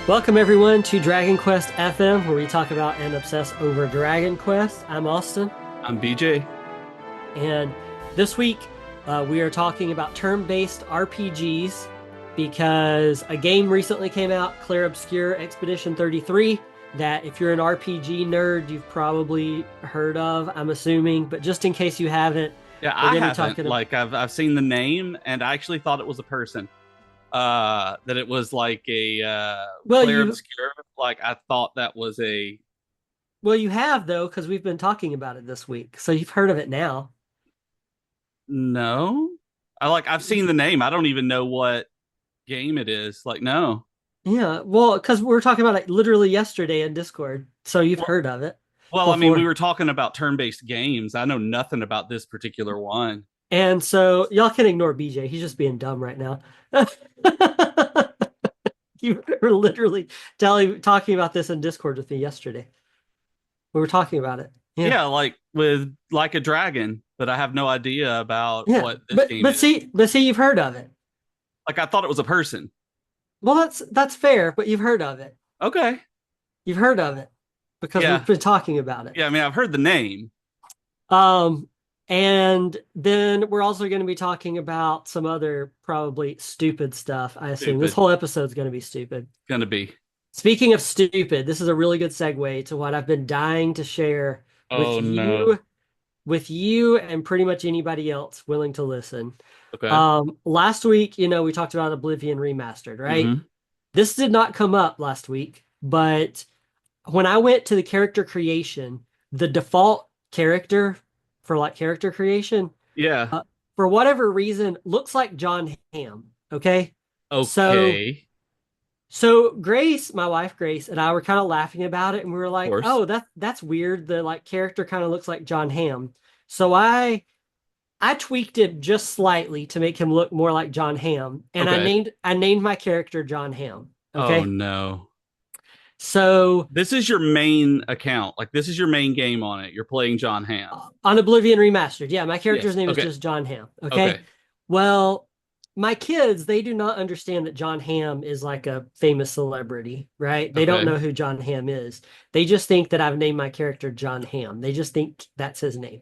Welcome everyone to Dragon Quest FM, where we talk about and obsess over Dragon Quest. I'm Austin, I'm BJ. and this week we are talking about turn-based RPGs because a game recently came out, Clair Obscur Expedition 33, that if you're an RPG nerd, you've probably heard of, I'm assuming, but just in case you haven't, Yeah, we're I going to be haven't. talking about... I've seen the name, and I actually thought it was a person. That it was like a Well, Clair you Obscur. Like I thought that was a well you have though, because we've been talking about it this week, so you've heard of it now. no. I've seen the name. I don't even know what game it is. Like no. Yeah, well, because we were talking about it literally yesterday in Discord, so you've Well, heard of it well, I mean, we before. were talking about turn-based games. I know nothing about this particular one. And so y'all can ignore BJ. He's just being dumb right now. You were literally talking about this in Discord with me yesterday. We were talking about it. Yeah. Yeah, like with like a dragon, but I have no idea about Yeah. what this But game but is. see, but see, you've heard of it. Like I thought it was a person. Well, that's fair, but you've heard of it. Okay. You've heard of it because we've Yeah. been talking about it. Yeah, I mean, I've heard the name. Um, and then we're also going to be talking about some other probably stupid stuff, I assume. This Stupid. whole episode is going to be stupid. Gonna be. Speaking of stupid, this is a really good segue to what I've been dying to share with Oh no. you, and pretty much anybody else willing to listen. Okay. Last week, we talked about Oblivion Remastered, right? Mm-hmm. This did not come up last week, but when I went to the character creation, the default character for like character creation, Yeah. uh, for whatever reason, looks like John Hamm. Okay. So, Okay. so Grace, my wife Grace, and I were kind of laughing about it, and we were Of like, course. "Oh, that's weird. The like character kind of looks like John Hamm." So I tweaked it just slightly to make him look more like John Hamm, and Okay. I named my character John Hamm. Oh Okay. no. So This is your main account. Like this is your main game on it. You're playing John Hamm. on Oblivion Remastered. Yeah, my character's Yes. name is Okay. just John Hamm. Okay. Okay. Well, my kids, they do not understand that John Hamm is like a famous celebrity, right? They don't Okay. know who John Hamm is. They just think that I've named my character John Hamm. They just think that's his name.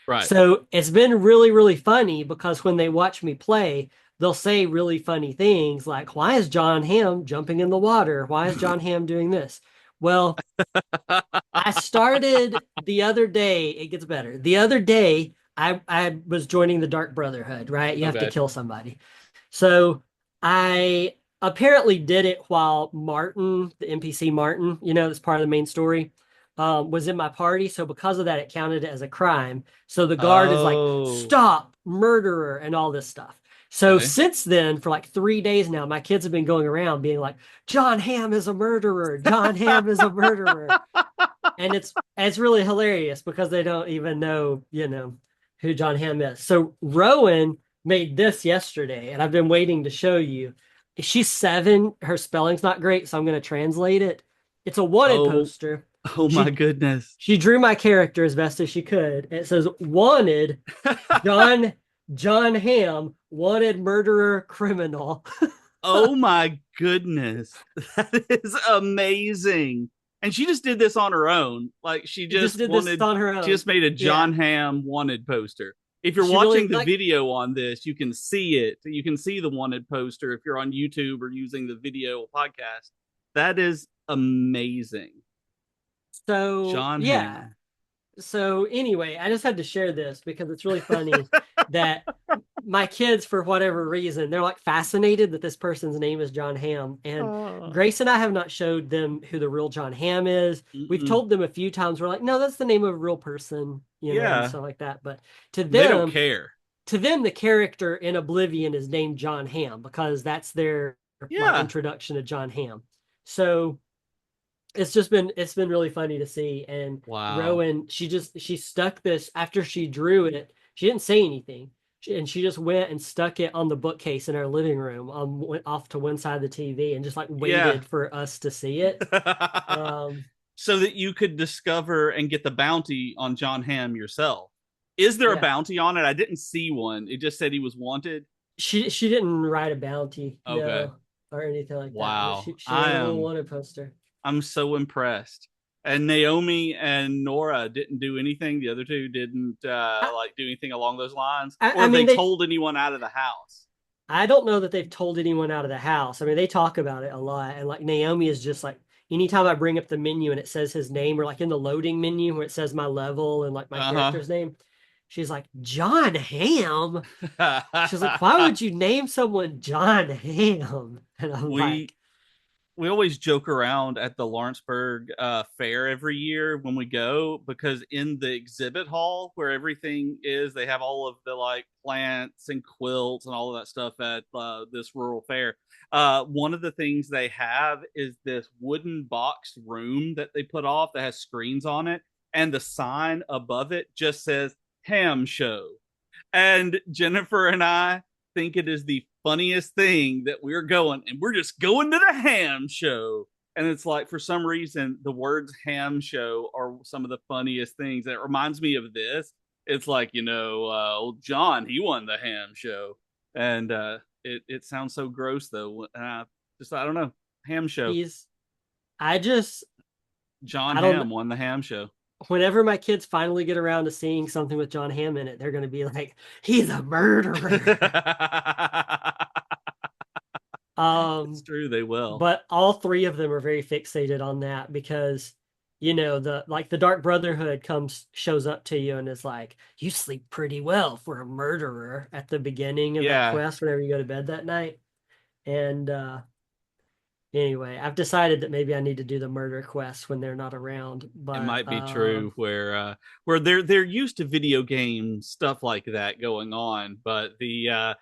Right. So it's been really, really funny because when they watch me play, they'll say really funny things like, why is John Hamm jumping in the water? Why is John Hamm doing this? Well, I started the other day. It gets better. The other day, I was joining the Dark Brotherhood, right? You have to Okay. kill somebody. So I apparently did it while Martin, the NPC Martin, that's part of the main story, was in my party. So because of that, it counted as a crime. So the guard is like, Oh. stop, murderer, and all this stuff. So Okay. since then, for like 3 days now, my kids have been going around being like, John Hamm is a murderer. John Hamm is a murderer. And it's really hilarious because they don't even know, who John Hamm is. So Rowan made this yesterday, and I've been waiting to show you. She's 7. Her spelling's not great, so I'm going to translate it. It's a wanted Oh. poster. Oh my She goodness. she drew my character as best as she could. It says wanted John John Hamm, wanted murderer criminal. Oh my goodness. That is amazing. And she just did this on her own. Like She just did this on her she own. just made a Yeah. John Hamm wanted poster. If you're She really watching the like video on this, you can see it. You can see the wanted poster if you're on YouTube or using the video podcast. That is amazing. so John yeah. Hamm. So anyway, I just had to share this because it's really funny that my kids, for whatever reason, they're like fascinated that this person's name is John Hamm. And Oh. Grace and I have not showed them who the real John Hamm is. We've Mm-mm. told them a few times, we're like, no, that's the name of a real person, and Yeah, stuff like that. But to they don't them, care. the character in Oblivion is named John Hamm because that's their like Yeah. introduction to John Hamm. So it's been really funny to see. And Wow. Rowan, she stuck this after she drew it. She didn't say anything, and she just went and stuck it on the bookcase in our living room, went off to one side of the TV, and just like Yeah. waited for us to see it. Um, So that you could discover and get the bounty on John Hamm yourself. Is there a yeah, bounty on it? I didn't see one. It just said he was wanted. she didn't write a bounty, Okay. no. or anything like that. But Wow. she has a little wanted poster. I'm so impressed. And Naomi and Nora didn't do anything. The other two didn't I, like do anything along those lines, or I have they mean, they. told anyone out of the house? I don't know that they've told anyone out of the house. I mean, they talk about it a lot, and like Naomi is just like anytime I bring up the menu and it says his name, or like in the loading menu where it says my level and like my Uh character's name, she's like John Ham. She's like, why huh. would you name someone John Ham? And I'm we like, we always joke around at the Lawrenceburg fair every year when we go, because in the exhibit hall where everything is, they have all of the like plants and quilts and all of that stuff at this rural fair. One of the things they have is this wooden boxed room that they put off that has screens on it, and the sign above it just says ham show. And Jennifer and I think it is the funniest thing that we're going, and we're just going to the ham show. And it's like, for some reason, the words ham show are some of the funniest things. And it reminds me of this. It's like, old John, he won the ham show. And it sounds so gross, though. I don't know. Ham show. he's, I just, John I don't know. Ham won the ham show. Whenever my kids finally get around to seeing something with John Hamm in it, they're going to be like, he's a murderer. It's Um, true, they will. but all three of them are very fixated on that because, the Dark Brotherhood shows up to you and is like, you sleep pretty well for a murderer at the beginning of that Yeah, quest whenever you go to bed that night. And anyway, I've decided that maybe I need to do the murder quest when they're not around. it But might be true where they're used to video game stuff like that going on, but the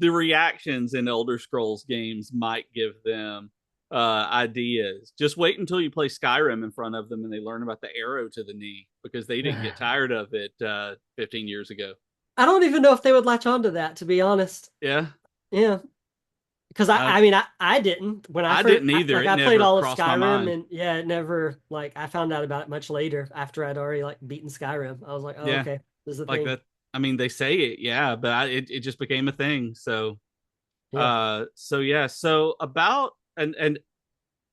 reactions in Elder Scrolls games might give them ideas. Just wait until you play Skyrim in front of them and they learn about the arrow to the knee, because they didn't get tired of it 15 years ago. I don't even know if they would latch on to that, to be honest. Yeah, Yeah. Because I I mean, I didn't when I I first, didn't either. like, It I played never all of crossed my Skyrim, mind. and yeah, it never, like, I found out about it much later after I'd already like beaten Skyrim. I was like, oh, Yeah, okay, this is a like thing. that. I mean, they say it, yeah, but it just became a thing. Yeah. So yeah, so about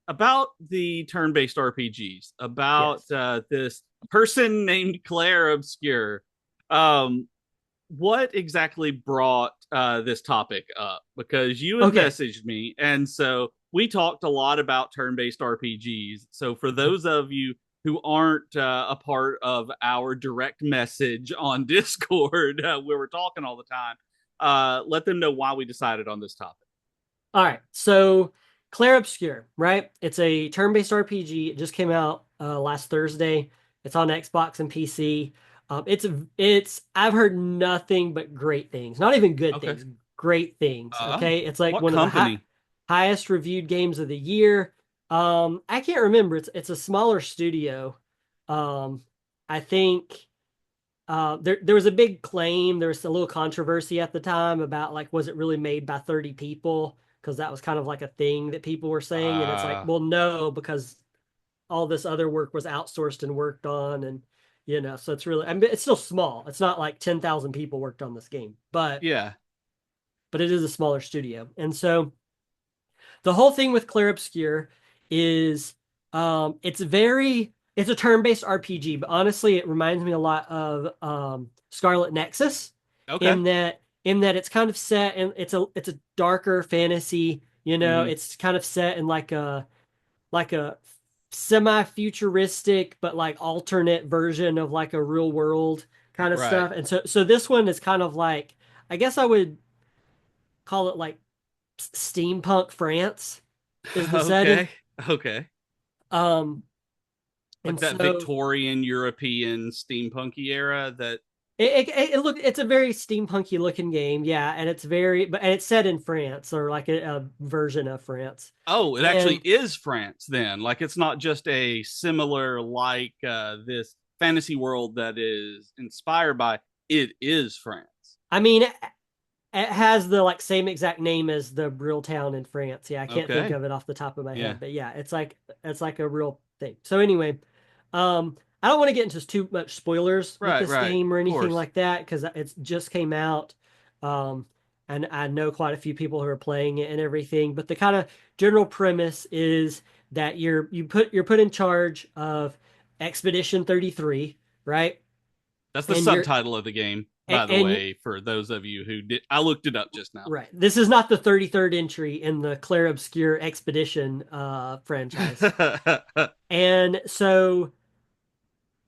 about the turn-based RPGs, about Yes. this person named Clair Obscur. Um, what exactly brought this topic up? Because you had Okay. messaged me, and so we talked a lot about turn-based RPGs. So for those of you who aren't a part of our direct message on Discord, where we're talking all the time, let them know why we decided on this topic. All right. So Clair Obscur, right? It's a turn-based RPG. It just came out last Thursday. It's on Xbox and PC. It's I've heard nothing but great things. Not even good Okay. things, great things. Okay. It's like What one of the company? highest reviewed games of the year. I can't remember. It's a smaller studio. Um, I think there was a big claim. There was a little controversy at the time about, like, was it really made by 30 people? Because that was kind of like a thing that people were saying. And it's like, Uh, well, no, because all this other work was outsourced and worked on. And, so it's really, I mean, it's still small. It's not like 10,000 people worked on this game, yeah. but it is a smaller studio. And so the whole thing with Clair Obscur is it's a turn-based RPG, but honestly it reminds me a lot of Scarlet Nexus Okay. in that it's kind of set, and it's a darker fantasy, Hmm. it's kind of set in like a semi-futuristic but like alternate version of like a real world kind of Right. stuff. And so this one is kind of like, I guess I would call it like steampunk France is the setting. Okay. Okay. Um, Like and that so Victorian European steampunky era that it's a very steampunky looking game, yeah, and it's set in France, or like a version of France. oh, it actually And is France then. Like it's not just a similar like this fantasy world that is inspired by, it is France. I mean, it has the like same exact name as the real town in France. Yeah, I can't think Okay. of it off the top of my Yeah. head, but yeah, it's like a real thing. So anyway, I don't want to get into too much spoilers with Right, this right. game or Of anything course. like that because it's just came out. Um, and I know quite a few people who are playing it and everything. But the kind of general premise is that you're put in charge of Expedition 33, right? That's the And you're subtitle of the game, by the and way, for those of you who did. I looked it up just now. right. This is not the 33rd entry in the Clair Obscur Expedition franchise. And so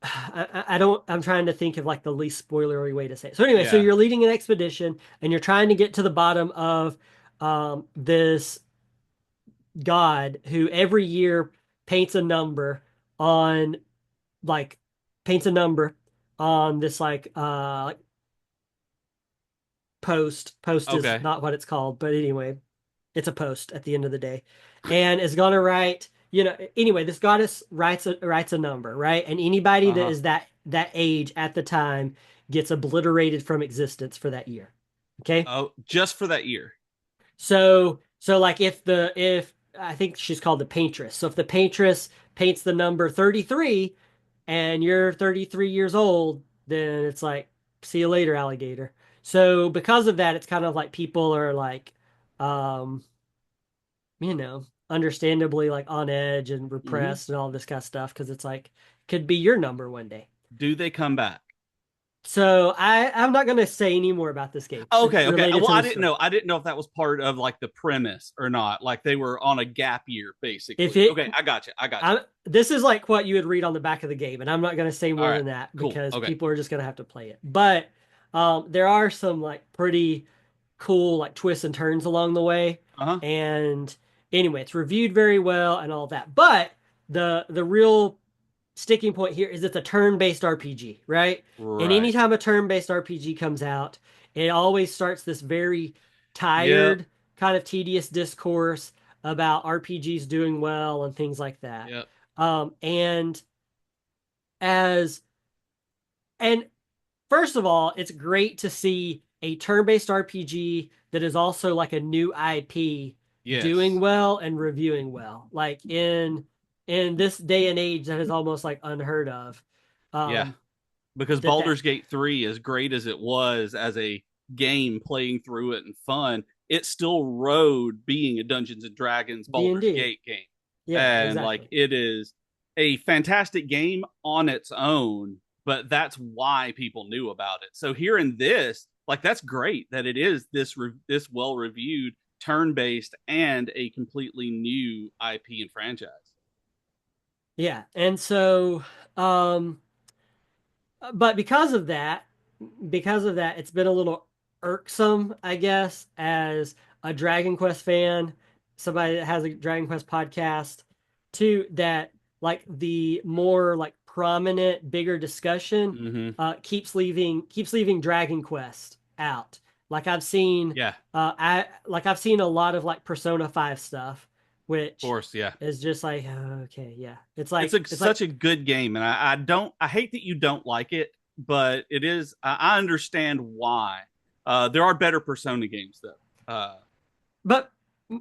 I don't, I'm trying to think of like the least spoilery way to say it. So anyway, so Yeah. you're leading an expedition and you're trying to get to the bottom of this god who every year paints a number on like paints a number on this like post is Okay. not what it's called, but anyway, it's a post at the end of the day, and is gonna write. Anyway, this goddess writes a number, right? And anybody Uh that huh. is that age at the time gets obliterated from existence for that year. Okay? Oh, just for that year. So like if I think she's called the paintress. So if the paintress paints the number 33 and you're 33 years old, then it's like, see you later, alligator. So because of that, it's kind of like people are like, um, understandably like on edge and Hmm. repressed and all this kind of stuff because it's like could be your number one day. Do they come back? So I'm not gonna say any more about this game Okay, okay. related Well, to I the didn't story. know. I didn't know if that was part of like the premise or not. Like they were on a gap year, If basically. it Okay, I got you. I got you. this is like what you would read on the back of the game, and I'm not going to say All more right. than that Cool. because Okay. people are just going to have to play it. But there are some like pretty cool like twists and turns along the way, Uh huh. and anyway, it's reviewed very well and all that. But the real sticking point here is it's a turn-based RPG, right? And Right. anytime a turn-based RPG comes out, it always starts this very Yep. tired, kind of tedious discourse about RPGs doing well and things like that. Yep. And as and first of all, it's great to see a turn-based RPG that is also like a new IP doing Yes. well and reviewing well. Like in this day and age that is almost like unheard of. Yeah. Um Because that Baldur's Gate 3, as great as it was as a game playing through it and fun, it still rode being a Dungeons and Dragons Baldur's D&D. Gate game. Yeah, And like exactly. it is a fantastic game on its own, but that's why people knew about it. So here in this, like that's great that it is this well reviewed turn based and a completely new IP and franchise. Yeah. And so but because of that, it's been a little irksome, I guess, as a Dragon Quest fan, somebody that has a Dragon Quest podcast, too, that like the more like prominent, bigger discussion Mm-hmm. keeps leaving Dragon Quest out. Like Yeah, of I've seen a lot of like Persona 5 stuff, which course. Yeah. is just like okay, yeah. It's a, It's like such a good game, and I don't. I hate that you don't like it, but it is. I understand why. There are better Persona games though. But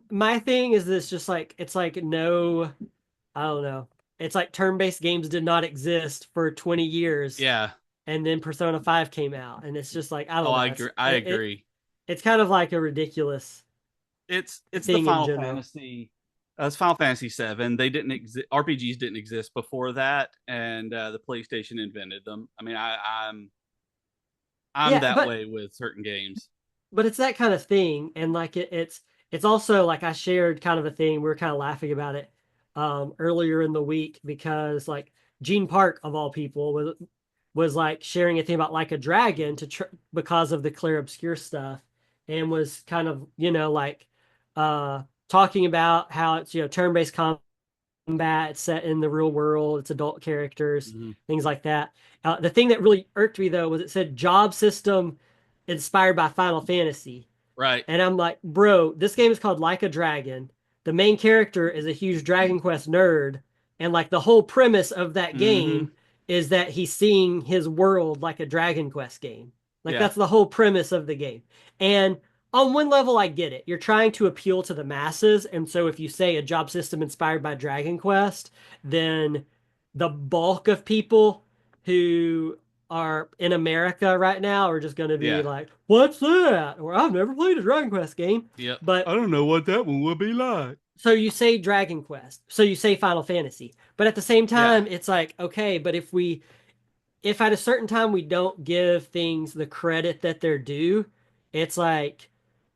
my thing is this just like it's like no, I don't know. It's like turn-based games did not exist for 20 years Yeah. and then Persona 5 came out and it's just like I Oh, don't I know. agree. I agree. It's kind of like a ridiculous It's the thing in Final general. Fantasy. It's Final Fantasy VII. They didn't exist. RPGs didn't exist before that, and the PlayStation invented them. I mean, I'm Yeah, that way with certain games. but it's that kind of thing and like it's also like I shared kind of a thing we were kind of laughing about it earlier in the week because like Gene Park of all people was like sharing a thing about like a dragon because of the Clair Obscur stuff and was kind of like uh talking about how it's turn-based combat, it's set in the real world, it's adult characters, Hmm. things like that. The thing that really irked me though was it said job system inspired by Final Fantasy. Right. And I'm like, bro, this game is called Like a Dragon. The main character is a huge Dragon Quest nerd. And like the whole premise of that Hmm. game is that he's seeing his world like a Dragon Quest game. Like Yeah. that's the whole premise of the game. And on one level, I get it. You're trying to appeal to the masses. And so if you say a job system inspired by Dragon Quest, then the bulk of people who are in America right now are just going to be Yeah. like, "What's that?" Or "I've never played a Dragon Quest game." Yep. I But don't know what that one would be like. so you say Dragon Quest, so you say Final Fantasy, but at the same Yeah. time, it's like, okay, but if at a certain time we don't give things the credit that they're due, it's like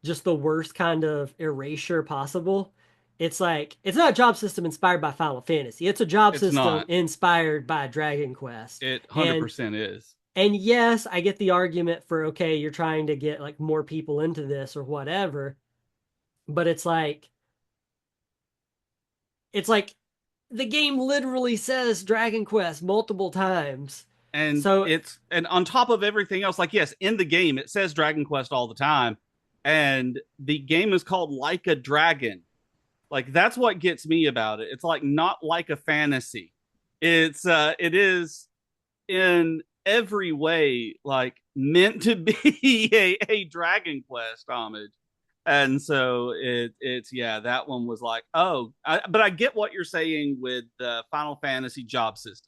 just the worst kind of erasure possible. It's like it's not a job system inspired by Final Fantasy. It's a job It's system not. inspired by Dragon Quest. It And 100% is. and yes, I get the argument for okay, you're trying to get like more people into this or whatever, but it's like the game literally says Dragon Quest multiple times. And So it's and on top of everything else, like yes, in the game it says Dragon Quest all the time, and the game is called Like a Dragon. Like that's what gets me about it. It's like not like a fantasy. It is in every way like meant to be a Dragon Quest homage. And so it's yeah, that one was like, oh, but I get what you're saying with the Final Fantasy job system.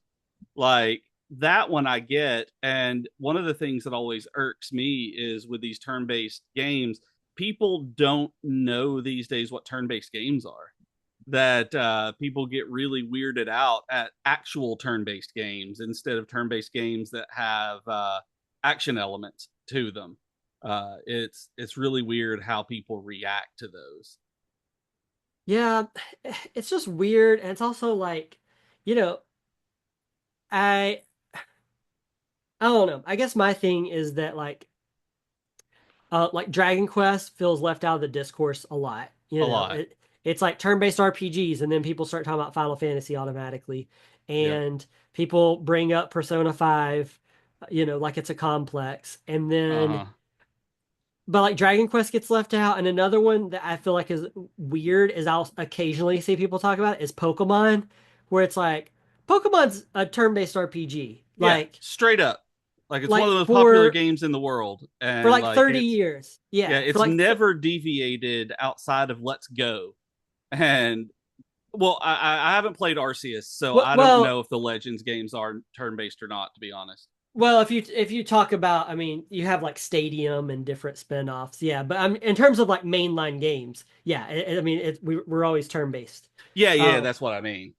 Like that one I get. And one of the things that always irks me is with these turn-based games, people don't know these days what turn-based games are. That people get really weirded out at actual turn-based games instead of turn-based games that have action elements to them. It's really weird how people react to those. yeah, it's just weird, and it's also like, you know, I I don't know. I guess my thing is that like Dragon Quest feels left out of the discourse a lot. A lot. It's like turn-based RPGs, and then people start talking about Final Fantasy automatically, Yep. and people bring up Persona 5, like it's a complex, and Uh then huh. but like Dragon Quest gets left out, and another one that I feel like is weird is I'll occasionally see people talk about is Pokemon, where it's like Pokemon's a turn-based RPG, Yeah. Straight up. Like it's one of like the most popular for games in the world, for and like like 30 years. yeah, Yeah, for it's like never deviated outside of Let's Go. And well, I haven't played Arceus, so well, I don't well, know if the Legends games are turn based or not. To be honest. well, if you talk about, I mean, you have like Stadium and different spin-offs, yeah. But in terms of like mainline games, yeah. I mean, we're always turn-based. Yeah, yeah, Um, that's what I mean.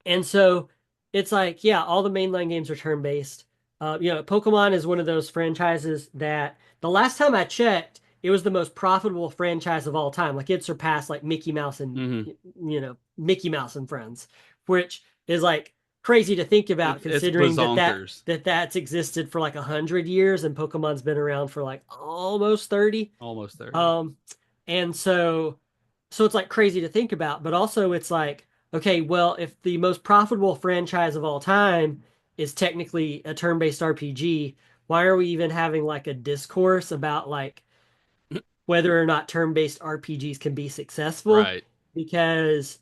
And so it's like, yeah, all the mainline games are turn-based. Pokemon is one of those franchises that the last time I checked, it was the most profitable franchise of all time. Like it surpassed like Mickey Mouse and Hmm. Mickey Mouse and Friends, which is like crazy to think about It's considering bazonkers. that's existed for like 100 years and Pokemon's been around for like almost 30. Almost 30. Um, and so it's like crazy to think about, but also it's like, okay, well, if the most profitable franchise of all time is technically a turn-based RPG, why are we even having like a discourse about like whether or not turn-based RPGs can be successful? Right. Because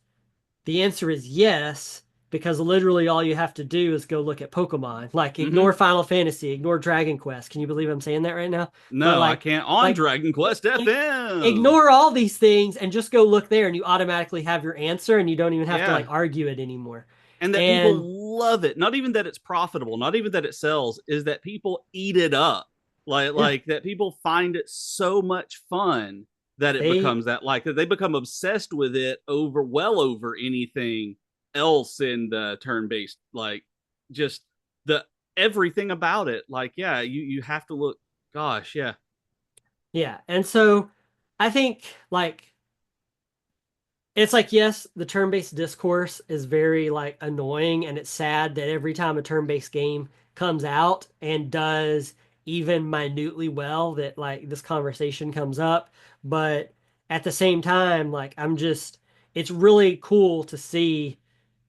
the answer is yes, because literally all you have to do is go look at Pokemon. Like Hmm. ignore Final Fantasy, ignore Dragon Quest. Can you believe I'm saying that right now? But No, I can't on like Dragon Quest FM. ignore all these things and just go look there and you automatically have your answer and you don't even have to like Yeah. argue it anymore. And that And people love it. Not even that it's profitable, not even that it sells, is that people eat it up. Like yeah, like that people find it so much fun that it they becomes that like that they become obsessed with it over anything else in the turn-based like just the everything about it. Like yeah, you have to look gosh, yeah. yeah. And so I think like it's like yes, the turn-based discourse is very like annoying and it's sad that every time a turn-based game comes out and does even minutely well that like this conversation comes up, but at the same time like it's really cool to see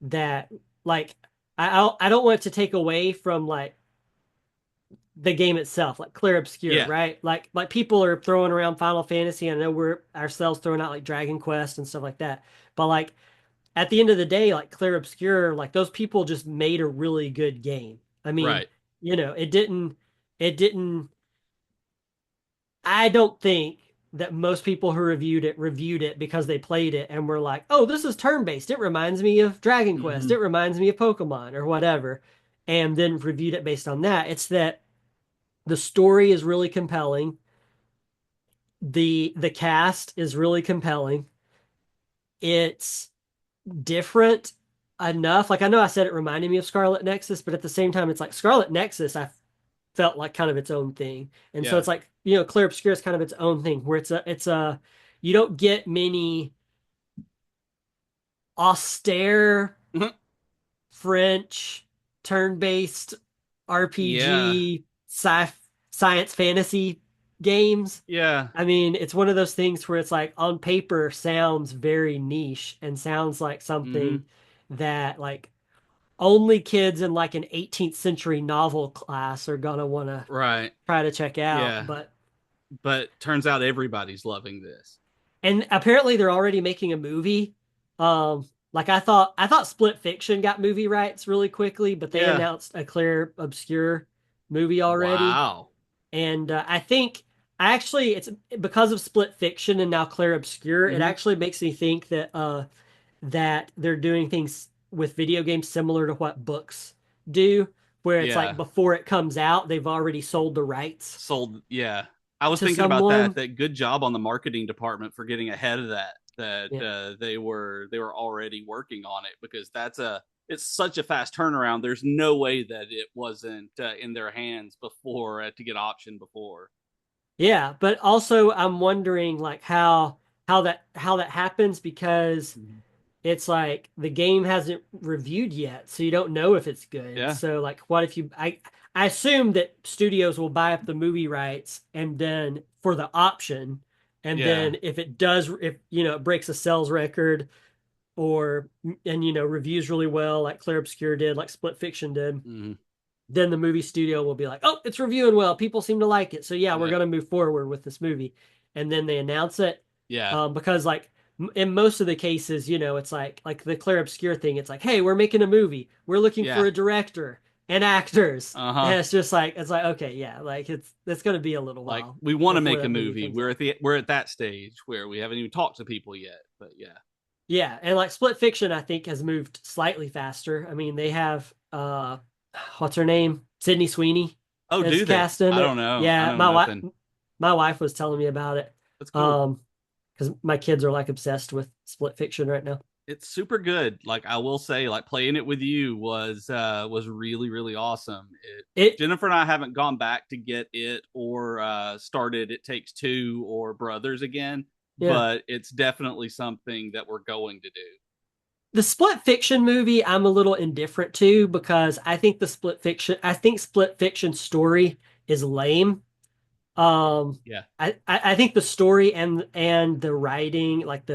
that like I don't want it to take away from like the game itself, like Clair Obscur, Yeah, right? Like people are throwing around Final Fantasy. I know we're ourselves throwing out like Dragon Quest and stuff like that. But like at the end of the day, like Clair Obscur, like those people just made a really good game. I mean, right. it didn't I don't think that most people who reviewed it because they played it and were like, "Oh, this is turn-based. It reminds me of Dragon Quest. Hmm. It reminds me of Pokemon or whatever." and then reviewed it based on that. It's that the story is really compelling. The cast is really compelling. It's different enough. Like I know I said it reminded me of Scarlet Nexus, but at the same time, it's like Scarlet Nexus, I felt like kind of its own thing. And so Yeah. it's like, Clair Obscur is kind of its own thing where it's a you don't get many austere French turn-based Yeah. RPG science fantasy games. Yeah. I mean, it's one of those things where it's like on paper sounds very niche and sounds like Hmm. something that like only kids in like an 18th century novel class are gonna want to Right. try to check out. Yeah. But But turns out everybody's loving this. and apparently they're already making a movie. Like I thought Split Fiction got movie rights really quickly, but they Yeah. announced a Clair Obscur movie already. Wow. And I think actually it's because of Split Fiction and now Clair Obscur, it Hmm. actually makes me think that they're doing things with video games similar to what books do, where it's like Yeah. before it comes out, they've already sold the rights Sold. Yeah. I was to thinking about that. someone. That good job on the marketing department for getting ahead of that. That Yeah. they were already working on it because it's such a fast turnaround. There's no way that it wasn't in their hands before to get optioned before. Yeah, but also I'm wondering like how that happens because Mhm. it's like the game hasn't reviewed yet, so you don't know if it's good. Yeah. So like what if I assume that studios will buy up the movie rights and then for the option, and Yeah. then if it does, if it breaks a sales record or and reviews really well like Clair Obscur did, like Split Fiction did, Hmm. then the movie studio will be like, "Oh, it's reviewing well. People seem to like it. So yeah, we're Yeah. gonna move forward with this movie." And then they announce it, Yeah. because like in most of the cases, it's like the Clair Obscur thing. It's like, "Hey, we're making a movie. We're looking for Yeah. a director and actors." And Uh-huh. it's just like okay, yeah, like it's gonna be a little Like while we want to before make a that movie movie. comes We're out. at the we're at that stage where we haven't even talked to people yet. But yeah. Yeah, and like Split Fiction, I think has moved slightly faster. I mean, they have what's her name? Sydney Sweeney Oh, is do they? cast in I don't it. know. I Yeah, know my wife nothing. my wife was telling me about it. That's cool. Um, because my kids are like obsessed with Split Fiction right now. It's super good. Like I will say, like playing it with you was really really awesome. It Jennifer and I haven't gone back to get it or started It Takes Two or Brothers again, yeah. but it's definitely something that we're going to do. The Split Fiction movie I'm a little indifferent to because I think Split Fiction story is lame. Um, Yeah. I think the story and the writing, like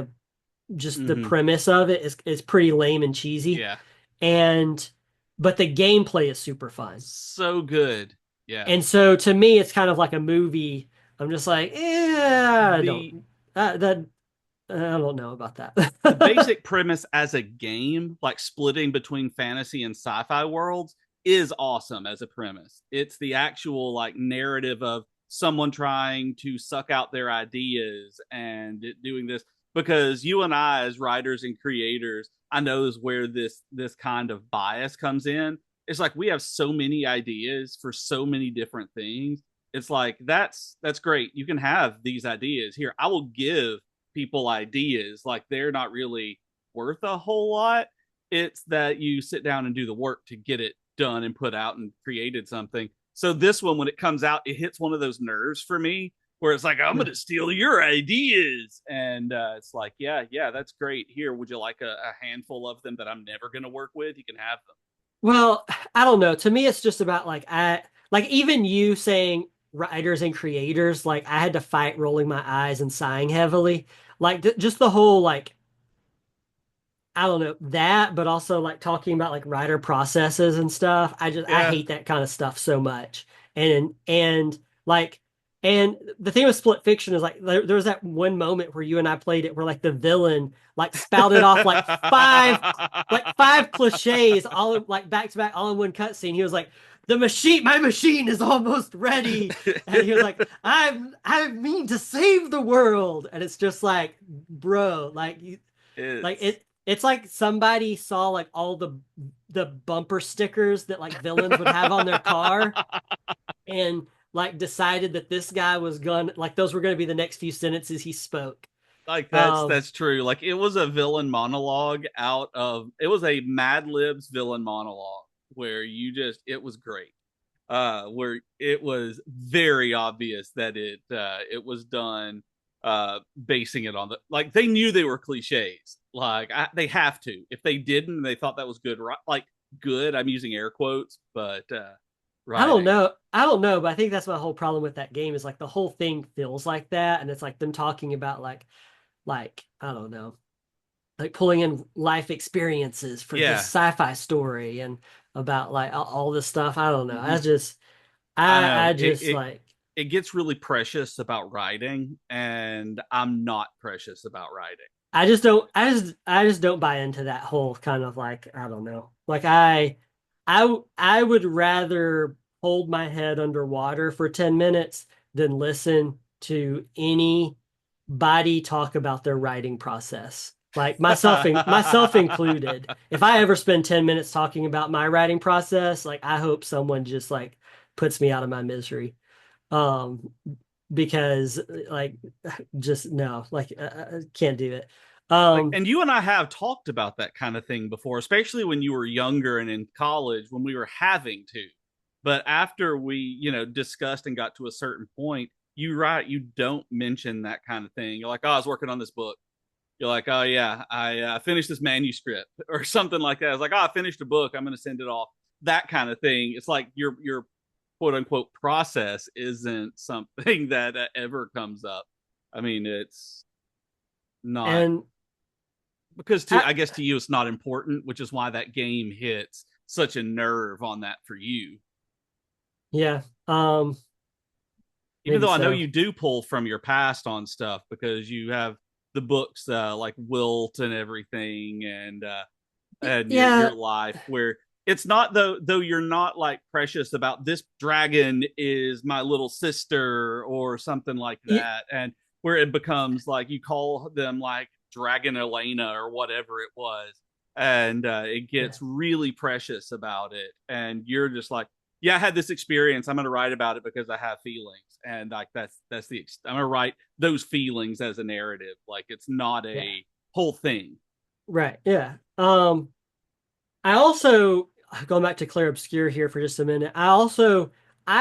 just the Hmm. premise of it is pretty lame and cheesy. Yeah. And but the gameplay is super fun. So good. Yeah. And so to me, it's kind of like a movie. I'm just like, I The don't that I don't know about the that. basic premise as a game, like splitting between fantasy and sci-fi worlds, is awesome as a premise. It's the actual like narrative of someone trying to suck out their ideas and doing this because you and I as writers and creators, I know is where this kind of bias comes in. It's like we have so many ideas for so many different things. It's like that's great. You can have these ideas. Here, I will give people ideas like they're not really worth a whole lot. It's that you sit down and do the work to get it done and put out and created something. So this one, when it comes out, it hits one of those nerves for me where it's like, I'm going to steal your ideas. And it's like, yeah, yeah, that's great. Here, would you like a handful of them that I'm never going to work with? You can have them. Well, I don't know. To me, it's just about like like even you saying writers and creators, like I had to fight rolling my eyes and sighing heavily. Like just the whole like I don't know that, but also like talking about like writer processes and stuff. I Yeah. hate that kind of stuff so much. And like and the thing with Split Fiction is like there was that one moment where you and I played it where like the villain like spouted off like five cliches all like back to back all in one cutscene. He was like, my machine is almost ready. And he was like, I mean to save the world. And it's just like, bro, like it's it's like somebody saw like all the bumper stickers that like villains would have on their car and like decided that this guy was gonna like those were gonna be the next few sentences he spoke. Like Um, that's true. Like it was a villain monologue out of it was a Mad Libs villain monologue where you just it was great. Where it was very obvious that it was done basing it on the like they knew they were cliches. Like they have to. If they didn't, they thought that was good. Like good. I'm using air quotes, but I don't writing. know. I don't know, but I think that's my whole problem with that game is like the whole thing feels like that, and it's like them talking about like I don't know, like pulling in life experiences for this Yeah. sci-fi story and about like all this stuff. I don't know. Hmm. I I know just like it gets really precious about writing, and I'm not precious about writing. I just don't buy into that whole kind of like I don't know. Like I would rather hold my head underwater for 10 minutes than listen to anybody talk about their writing process. Like myself included. If I ever spend 10 minutes talking about my writing process, like I hope someone just like puts me out of my misery. Um because like just no, like I can't do it. Like, Um, and you and I have talked about that kind of thing before, especially when you were younger and in college when we were having to. But after we, discussed and got to a certain point, you don't mention that kind of thing. You're like, oh, I was working on this book. You're like, oh yeah, I finished this manuscript or something like that. It's like, oh, I finished a book. I'm going to send it off. That kind of thing. It's like your quote unquote process isn't something that ever comes up. I mean, it's not and because to I, I guess to you it's not important, which is why that game hits such a nerve on that for you. yeah, Even maybe though I know so. you do pull from your past on stuff because you have the books like Wilt and everything and your Yeah, life where it's not though you're not like precious about this dragon is my little sister or something like y- that and where it becomes like you call them like Dragon Elena or whatever it was and it yeah, gets really precious about it and you're just like yeah I had this experience I'm going to write about it because I have feelings and like that's I'm going to write those feelings as a narrative like it's not yeah, a whole thing. right, yeah. I also going back to Clair Obscur here for just a minute. I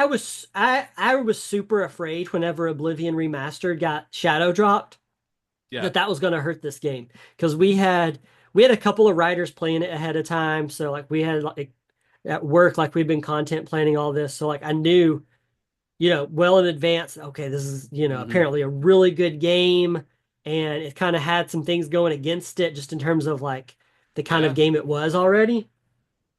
was super afraid whenever Oblivion Remastered got shadow dropped Yeah. that that was going to hurt this game because we had a couple of writers playing it ahead of time, so like we had like at work like we've been content planning all this, so like I knew well in advance, okay, this is, Hmm. apparently a really good game. And it kind of had some things going against it just in terms of like the kind of Yeah. game it was already.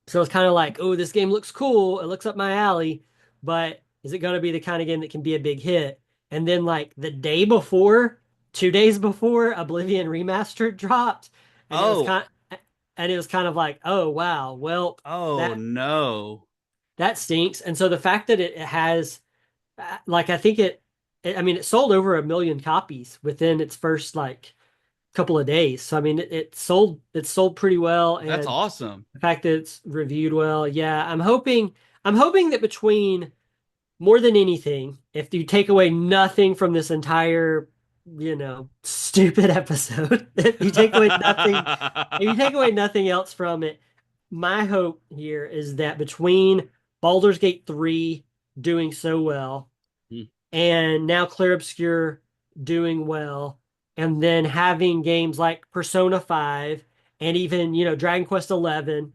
So it's kind of like, oh, this game looks cool. It looks up my alley, but is it going to be the kind of game that can be a big hit? And then like the day before, 2 days before Oblivion Remastered dropped, and it was Oh, kind and it was kind of like, oh wow, well, oh that no. that stinks. And so the fact that it has like I think I mean it sold over 1 million copies within its first like couple of days. So I mean it sold pretty well, That's and awesome. the fact that it's reviewed well, yeah, I'm hoping that between more than anything, if you take away nothing from this entire, stupid episode, if you take away nothing else from it, my hope here is that between Baldur's Gate 3 doing so well and now Clair Obscur doing well, and then having games like Persona 5 and even, Dragon Quest 11,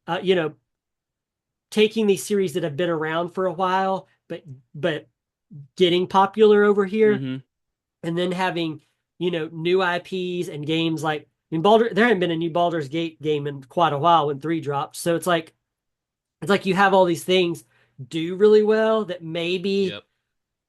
uh, you know, taking these series that have been around for a while, but getting popular over here, Hmm. and then having, new IPs and games like there hadn't been a new Baldur's Gate game in quite a while when 3 dropped. So it's like you have all these things do really well that maybe Yep.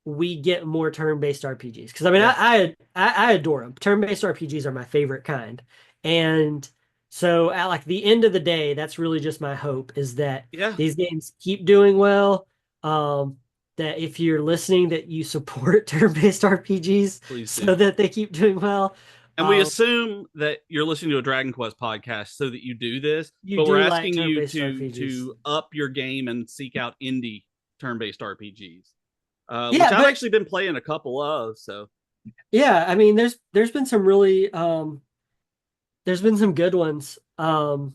we get more turn-based RPGs. Because I mean, Yeah. I adore them. Turn-based RPGs are my favorite kind, and so at like the end of the day, that's really just my hope is that Yeah. these games keep doing well. Um, that if you're listening, that you support turn-based RPGs Please do. so that they keep doing well. And we assume that you're listening to a Dragon Quest podcast so that you do this, You but we're do like asking you turn-based to RPGs. up your game and seek out indie turn-based RPGs, which Yeah, I've but actually been playing a couple of. So yeah, I mean, there's been some really there's been some good ones. on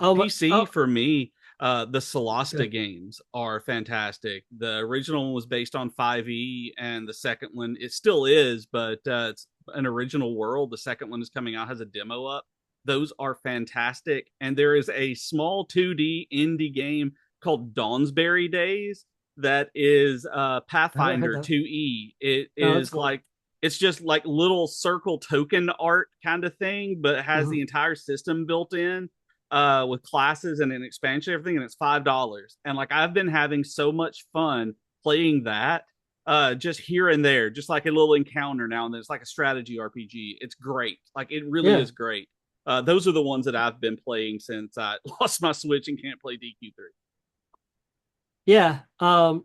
Oh my, PC oh, for me, the Solasta good. games are fantastic. The original one was based on 5e, and the second one it still is, but it's an original world. The second one is coming out, has a demo up. Those are fantastic, and there is a small 2D indie game called Dawnsbury Days that is I haven't heard Pathfinder that. 2e. It Oh, that's is cool. like it's just like little circle token art kind of thing, but it has Hmm. the entire system built in with classes and an expansion, everything, and it's $5. And like I've been having so much fun playing that, just here and there, just like a little encounter now and then. It's like a strategy RPG. It's great. Like it really Yeah. is great. Those are the ones that I've been playing since I lost my Switch and can't play DQ3. Yeah.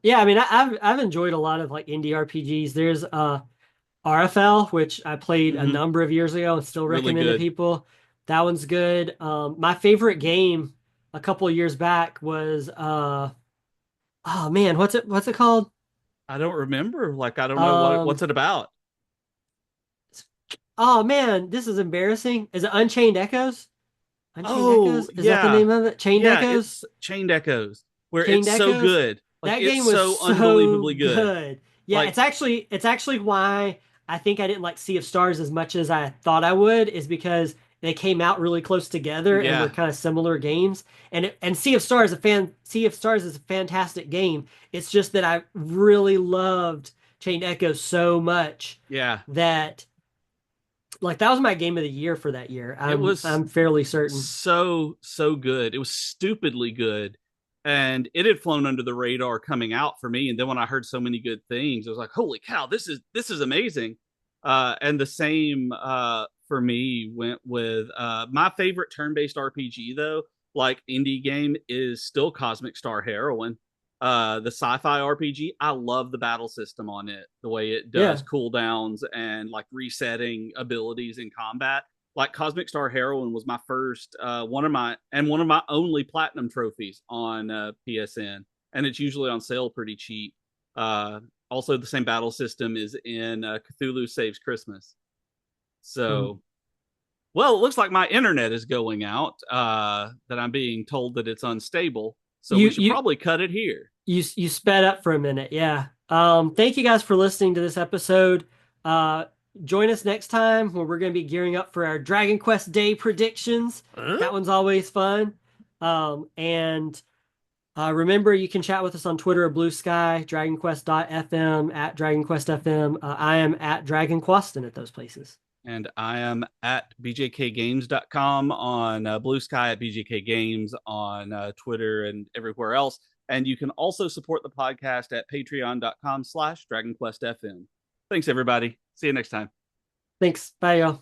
Yeah, I mean I've enjoyed a lot of like indie RPGs. There's RFL, which I played a Mm-hmm. number of years ago and still Really recommend to good. people. That one's good. My favorite game a couple of years back was oh man, what's it called? I don't remember. Like I don't know what's Um it about. oh man, this is embarrassing. Is it Unchained Echoes? Unchained Oh Echoes? Is that the yeah, name of it? Chained yeah. Echoes? It's Chained Echoes, where Chained it's so Echoes? good. Like That it's game was so so unbelievably good. good. Yeah, Like it's actually why I think I didn't like Sea of Stars as much as I thought I would, is because they came out really close together and were yeah, kind of similar games. And Sea of Stars is a fantastic game. It's just that I really loved Chained Echoes so much yeah. that like that was my game of the year for that year. It was I'm fairly certain. so good. It was stupidly good, and it had flown under the radar coming out for me. And then when I heard so many good things, I was like, "Holy cow, this is amazing!" And the same for me went with my favorite turn-based RPG though, like indie game, is still Cosmic Star Heroine. The sci-fi RPG, I love the battle system on it, the way it does Yeah. cooldowns and like resetting abilities in combat. Like Cosmic Star Heroine was my first one of my only platinum trophies on PSN, and it's usually on sale pretty cheap. Also, the same battle system is in Cthulhu Saves Christmas. Mhm. So, well, it looks like my internet is going out. That I'm being told that it's unstable, so we You should you probably cut it here. you sped up for a minute, yeah. Thank you guys for listening to this episode. Uh, join us next time when we're going to be gearing up for our Dragon Quest Day predictions. Huh? That one's always fun. And remember, you can chat with us on Twitter or Blue Sky, DragonQuest.fm at DragonQuestFM. I am at DragonQuestin at those places. And I am at bjkgames.com on Blue Sky, at BJK Games on Twitter and everywhere else. And you can also support the podcast at patreon.com/DragonQuestFM. Thanks, everybody. See you next time. Thanks. Bye, y'all.